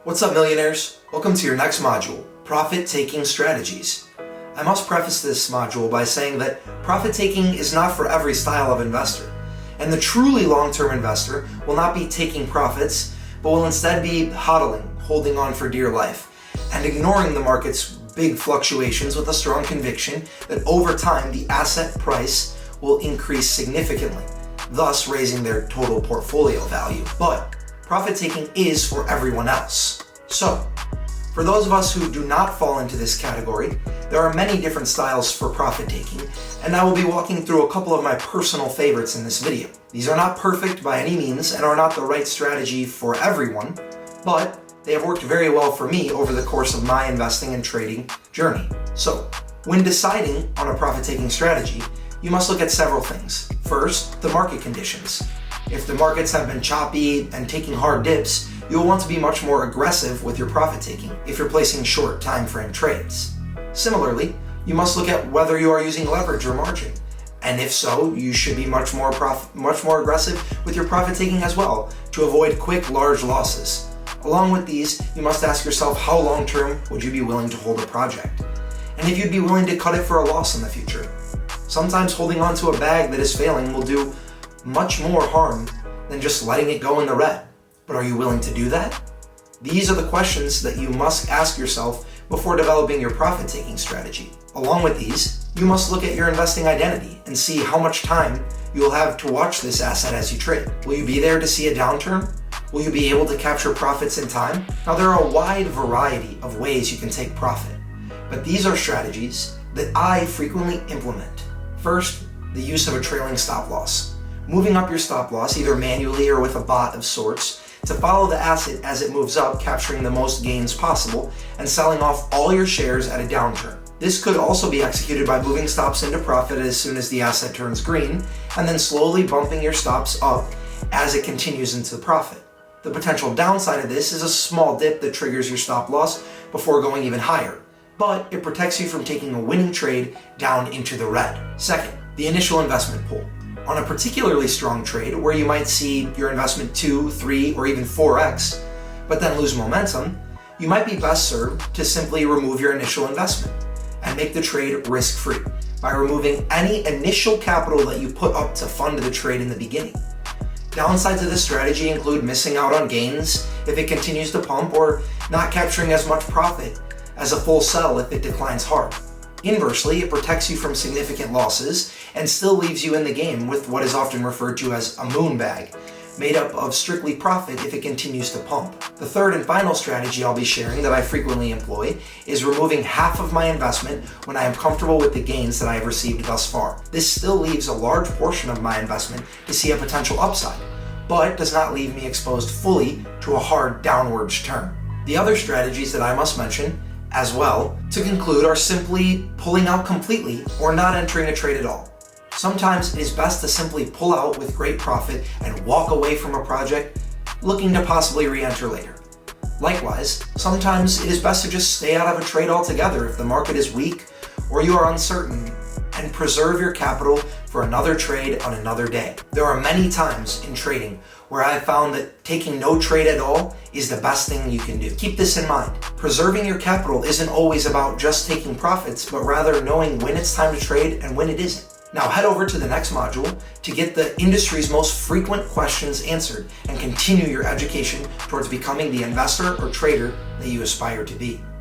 What's up, millionaires? Welcome to your next module, Profit-Taking Strategies. I must preface this module by saying that profit-taking is not for every style of investor, and the truly long-term investor will not be taking profits, but will instead be hodling, holding on for dear life, and ignoring the market's big fluctuations with a strong conviction that over time the asset price will increase significantly, thus raising their total portfolio value. But profit-taking is for everyone else. So, for those of us who do not fall into this category, there are many different styles for profit-taking, and I will be walking through a couple of my personal favorites in this video. These are not perfect by any means and are not the right strategy for everyone, but they have worked very well for me over the course of my investing and trading journey. So, when deciding on a profit-taking strategy, you must look at several things. First, the market conditions. If the markets have been choppy and taking hard dips, you'll want to be much more aggressive with your profit taking if you're placing short time frame trades. Similarly, you must look at whether you are using leverage or margin. And if so, you should be much more aggressive with your profit taking as well to avoid quick, large losses. Along with these, you must ask yourself how long term would you be willing to hold a project? And if you'd be willing to cut it for a loss in the future. Sometimes holding on to a bag that is failing will do much more harm than just letting it go in the red. But are you willing to do that? These are the questions that you must ask yourself before developing your profit-taking strategy. Along with these, you must look at your investing identity and see how much time you will have to watch this asset as you trade. Will you be there to see a downturn? Will you be able to capture profits in time? Now, there are a wide variety of ways you can take profit, but these are strategies that I frequently implement. First, the use of a trailing stop loss. Moving up your stop loss, either manually or with a bot of sorts, to follow the asset as it moves up, capturing the most gains possible, and selling off all your shares at a downturn. This could also be executed by moving stops into profit as soon as the asset turns green, and then slowly bumping your stops up as it continues into profit. The potential downside of this is a small dip that triggers your stop loss before going even higher, but it protects you from taking a winning trade down into the red. Second, the initial investment pool. On a particularly strong trade where you might see your investment 2, 3, or even 4x, but then lose momentum, you might be best served to simply remove your initial investment and make the trade risk-free by removing any initial capital that you put up to fund the trade in the beginning. Downsides of this strategy include missing out on gains if it continues to pump or not capturing as much profit as a full sell if it declines hard. Inversely, it protects you from significant losses and still leaves you in the game with what is often referred to as a moon bag, made up of strictly profit if it continues to pump. The third and final strategy I'll be sharing that I frequently employ is removing half of my investment when I am comfortable with the gains that I have received thus far. This still leaves a large portion of my investment to see a potential upside, but does not leave me exposed fully to a hard downwards turn. The other strategies that I must mention as well, to conclude, are simply pulling out completely or not entering a trade at all. Sometimes it is best to simply pull out with great profit and walk away from a project, looking to possibly re-enter later. Likewise, sometimes it is best to just stay out of a trade altogether if the market is weak or you are uncertain, and preserve your capital for another trade on another day. There are many times in trading where I've found that taking no trade at all is the best thing you can do. Keep this in mind. Preserving your capital isn't always about just taking profits, but rather knowing when it's time to trade and when it isn't. Now head over to the next module to get the industry's most frequent questions answered and continue your education towards becoming the investor or trader that you aspire to be.